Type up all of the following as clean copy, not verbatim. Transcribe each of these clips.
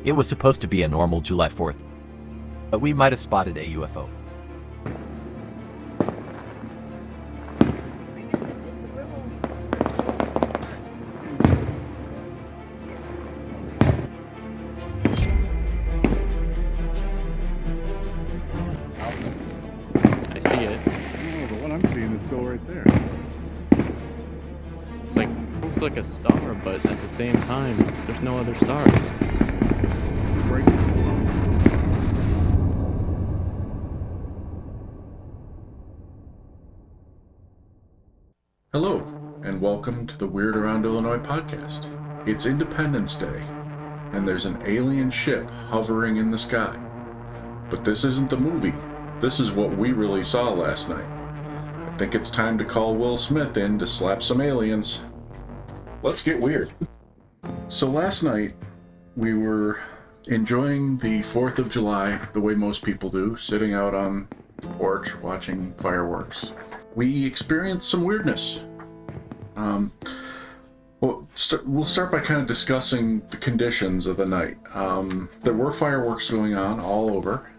It was supposed to be a normal July 4th, but we might have spotted a UFO. I see it. Oh, the one I'm seeing is still right there. It's like, looks like a star, but at the same time, there's no other stars. Right. Hello, and welcome to the Weird Around Illinois podcast. It's Independence Day, and there's an alien ship hovering in the sky. But this isn't the movie. This is what we really saw last night. I think it's time to call Will Smith in to slap some aliens. Let's get weird. So last night, we were enjoying the 4th of July the way most people do, sitting out on the porch watching fireworks. We experienced some weirdness. We'll start by kind of discussing the conditions of the night. There were fireworks going on all over.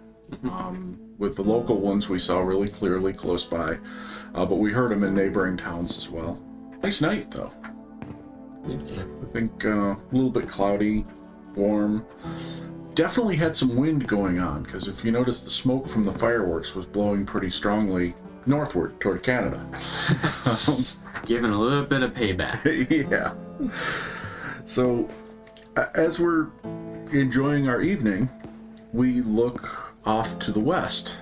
With the local ones we saw really clearly close by, but we heard them in neighboring towns as well. Nice night though. Yeah. I think a little bit cloudy, warm. Definitely had some wind going on, because if you notice, the smoke from the fireworks was blowing pretty strongly northward toward Canada. Giving a little bit of payback. Yeah. So as we're enjoying our evening, we look off to the west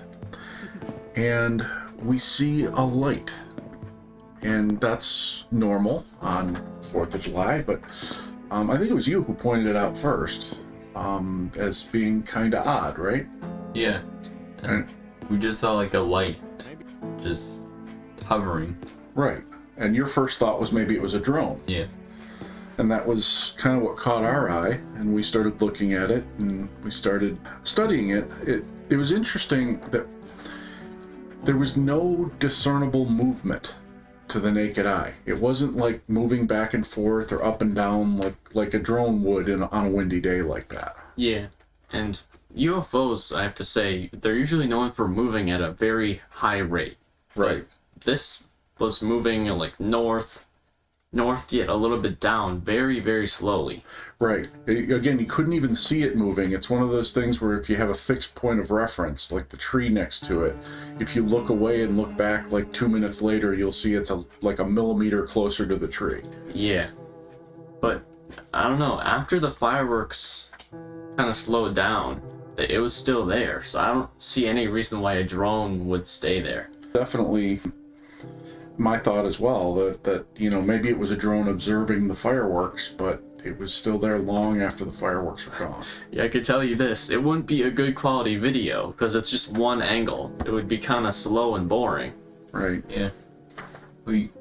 and we see a light, and that's normal on 4th of July, but I think it was you who pointed it out first, as being kind of odd, right? Yeah. And we just saw like a light just hovering. Right. And your first thought was maybe it was a drone. Yeah. And that was kind of what caught our eye, and we started looking at it and we started studying it. It was interesting that there was no discernible movement to the naked eye. It wasn't like moving back and forth or up and down like a drone would on a windy day like that. Yeah. And UFOs, I have to say, they're usually known for moving at a very high rate. Right. This was moving like north yet a little bit down, very, very slowly. Right. Again, you couldn't even see it moving. It's one of those things where if you have a fixed point of reference, like the tree next to it, if you look away and look back like 2 minutes later, you'll see it's like a millimeter closer to the tree. Yeah. But, I don't know, after the fireworks kind of slowed down, it was still there, so I don't see any reason why a drone would stay there. Definitely my thought as well, that maybe it was a drone observing the fireworks, but it was still there long after the fireworks were gone. Yeah, I could tell you this, it wouldn't be a good quality video, because it's just one angle. It would be kind of slow and boring. Right. Yeah. We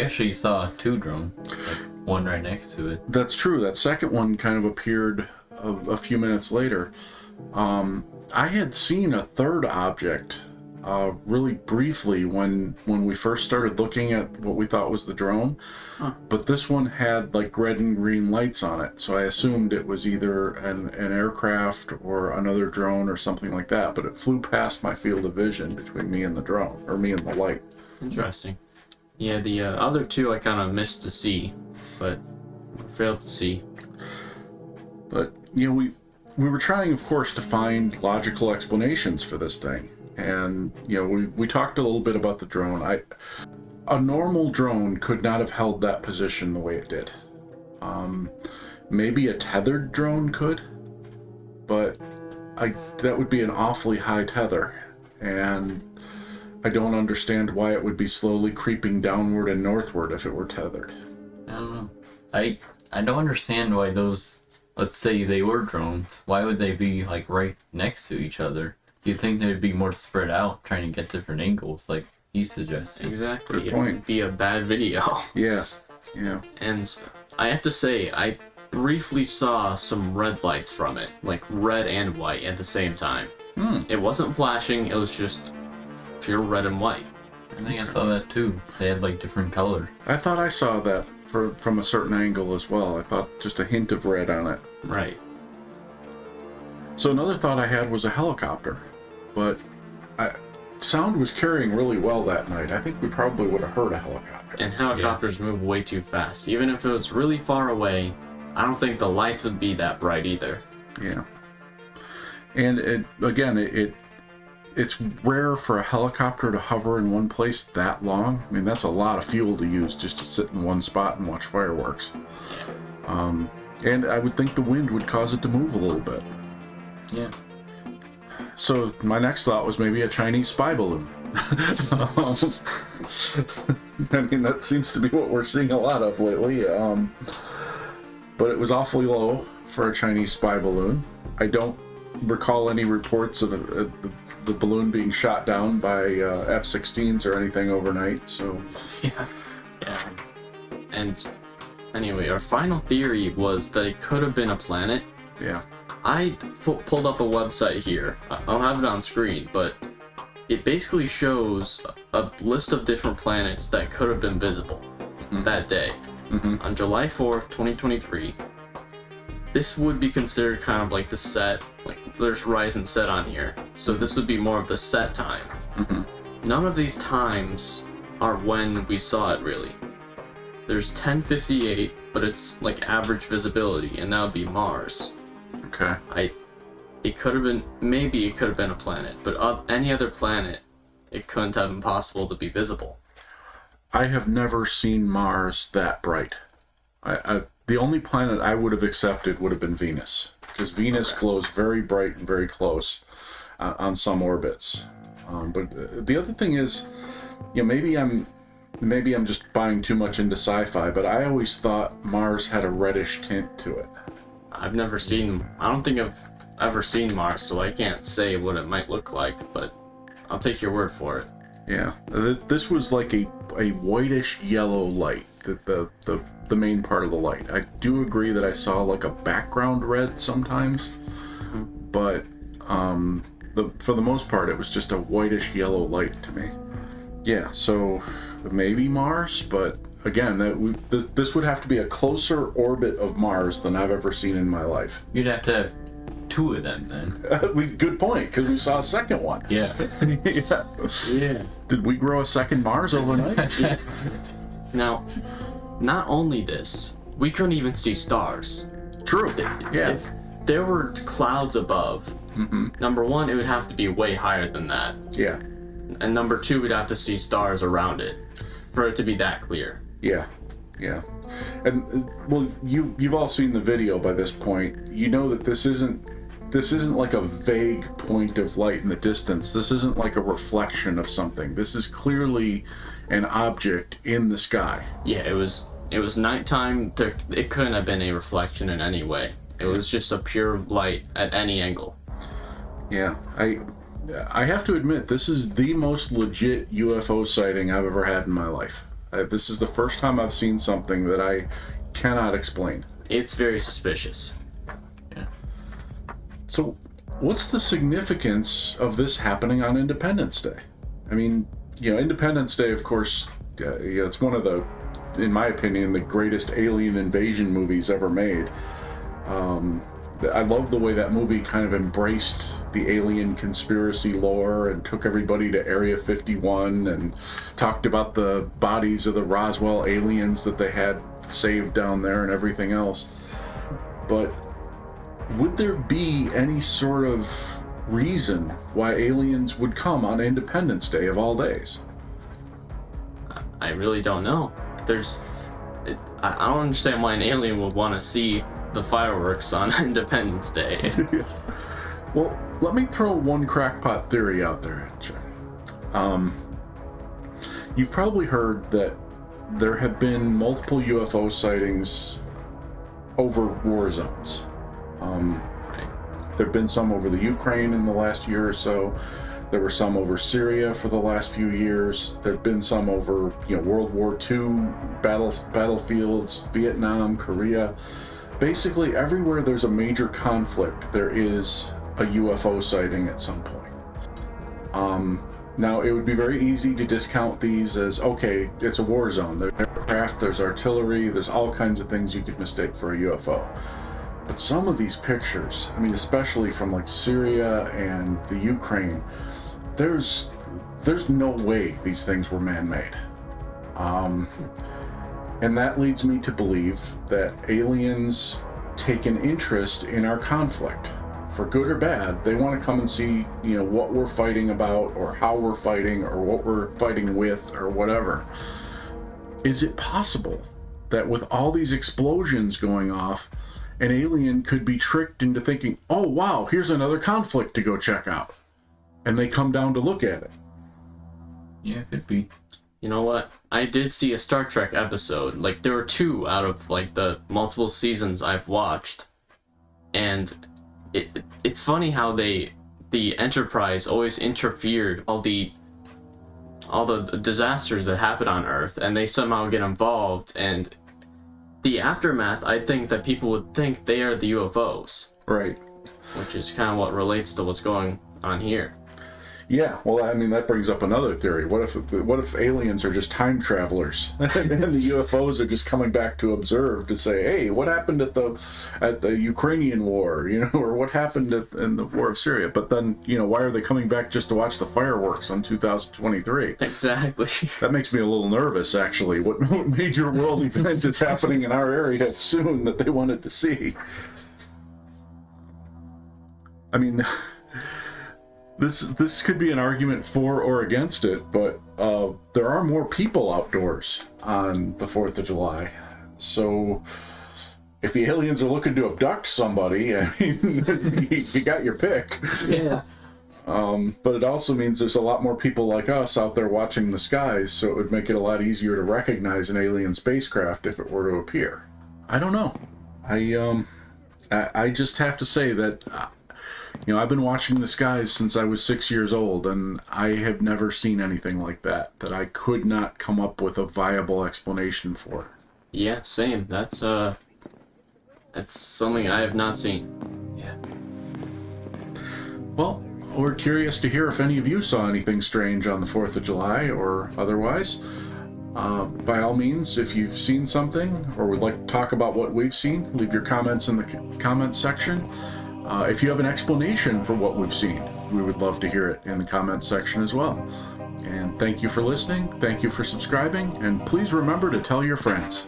actually saw 2 drones, like one right next to it. That's true. That second one kind of appeared a few minutes later. I had seen a third object really briefly when we first started looking at what we thought was the drone. But this one had like red and green lights on it, so I assumed it was either an aircraft or another drone or something like that, but it flew past my field of vision between me and the drone, or me and the light. Interesting. Yeah, the other 2 I kind of missed to see, but failed to see. But we were trying, of course, to find logical explanations for this thing. And we talked a little bit about the drone. A normal drone could not have held that position the way it did. Maybe a tethered drone could, but that would be an awfully high tether, and I don't understand why it would be slowly creeping downward and northward if it were tethered. I don't know. I don't understand why those, let's say they were drones, why would they be like right next to each other? You'd think they'd be more spread out, trying to get different angles, like you suggested. Exactly. Good It point. would be a bad video. Yeah. And I have to say, I briefly saw some red lights from it, like red and white at the same time. It wasn't flashing, it was just pure red and white. I think I saw that too. They had like different colors. I thought I saw that from a certain angle as well. I thought just a hint of red on it. Right. So another thought I had was a helicopter, but sound was carrying really well that night. I think we probably would have heard a helicopter. And helicopters move way too fast. Even if it was really far away, I don't think the lights would be that bright either. Yeah. And it's rare for a helicopter to hover in one place that long. I mean, that's a lot of fuel to use just to sit in one spot and watch fireworks. And I would think the wind would cause it to move a little bit. Yeah. So my next thought was maybe a Chinese spy balloon. I mean, that seems to be what we're seeing a lot of lately. But it was awfully low for a Chinese spy balloon. I don't recall any reports of the balloon being shot down by F-16s or anything overnight. So Yeah. And anyway, our final theory was that it could have been a planet. yeah, I pulled up a website here. I'll have it on screen, but it basically shows a list of different planets that could have been visible that day. On July 4th, 2023. This would be considered kind of like the set, like there's rise and set on here. So this would be more of the set time. None of these times are when we saw it really. There's 1058, but it's like average visibility, and that would be Mars. okay. It could have been, maybe it could have been a planet, but any other planet, it couldn't have been possible to be visible. I have never seen Mars that bright. The only planet I would have accepted would have been Venus, because Venus glows very bright and very close on some orbits. But the other thing is, maybe I'm just buying too much into sci-fi, but I always thought Mars had a reddish tint to it. I don't think I've ever seen Mars, so I can't say what it might look like, but I'll take your word for it. Yeah, this was like a whitish yellow light, the main part of the light. I do agree that I saw like a background red sometimes, but for the most part it was just a whitish yellow light to me. Yeah, so maybe Mars, but again, this would have to be a closer orbit of Mars than I've ever seen in my life. You'd have to have two of them then. Good point, because we saw a second one. Yeah. Yeah. Did we grow a second Mars overnight? Yeah. Now, not only this, we couldn't even see stars. True. Yeah. If there were clouds above, number one, it would have to be way higher than that. Yeah. And number two, we'd have to see stars around it for it to be that clear. Yeah. Yeah. And well, you've all seen the video by this point. You know that this isn't like a vague point of light in the distance. This isn't like a reflection of something. This is clearly an object in the sky. Yeah, it was nighttime. It couldn't have been a reflection in any way. It was just a pure light at any angle. Yeah, I have to admit, this is the most legit UFO sighting I've ever had in my life. This is the first time I've seen something that I cannot explain. It's very suspicious. Yeah. So, what's the significance of this happening on Independence Day? I mean, Independence Day, of course, it's one of the, in my opinion, the greatest alien invasion movies ever made. I love the way that movie kind of embraced the alien conspiracy lore and took everybody to Area 51 and talked about the bodies of the Roswell aliens that they had saved down there and everything else. But would there be any sort of reason why aliens would come on Independence Day of all days? I really don't know. I don't understand why an alien would want to see the fireworks on Independence Day. Well, let me throw one crackpot theory out there at you. You've probably heard that there have been multiple UFO sightings over war zones. Right. There have been some over the Ukraine in the last year or so. There were some over Syria for the last few years. There have been some over, World War II battlefields, Vietnam, Korea. Basically, everywhere there's a major conflict, there is a UFO sighting at some point. Now, it would be very easy to discount these as, okay, it's a war zone. There's aircraft, there's artillery, there's all kinds of things you could mistake for a UFO. But some of these pictures, I mean, especially from like Syria and the Ukraine, there's no way these things were man-made. And that leads me to believe that aliens take an interest in our conflict. For good or bad, they want to come and see, what we're fighting about, or how we're fighting, or what we're fighting with, or whatever. Is it possible that with all these explosions going off, an alien could be tricked into thinking, oh wow, here's another conflict to go check out, and they come down to look at it? Yeah, it could be. You know what? I did see a Star Trek episode. Like, there were 2 out of like the multiple seasons I've watched, and it's funny how the Enterprise always interfered all the disasters that happen on Earth, and they somehow get involved, and the aftermath, I think that people would think they are the UFOs. Right. Which is kind of what relates to what's going on here. Yeah, well, I mean, that brings up another theory. What if aliens are just time travelers, and the UFOs are just coming back to observe, to say, hey, what happened at the Ukrainian war, or what happened in the war of Syria? But then, why are they coming back just to watch the fireworks on 2023? Exactly. That makes me a little nervous, actually. What major world event is happening in our area soon that they wanted to see? I mean, This could be an argument for or against it, but there are more people outdoors on the 4th of July. So if the aliens are looking to abduct somebody, I mean, you got your pick. Yeah. But it also means there's a lot more people like us out there watching the skies, so it would make it a lot easier to recognize an alien spacecraft if it were to appear. I don't know. I just have to say that... I've been watching the skies since I was 6 years old, and I have never seen anything like that I could not come up with a viable explanation for. Yeah, same. That's something I have not seen. Yeah. Well, we're curious to hear if any of you saw anything strange on the 4th of July or otherwise. By all means, if you've seen something or would like to talk about what we've seen, leave your comments in the comments section. If you have an explanation for what we've seen, we would love to hear it in the comments section as well. And thank you for listening, thank you for subscribing, and please remember to tell your friends.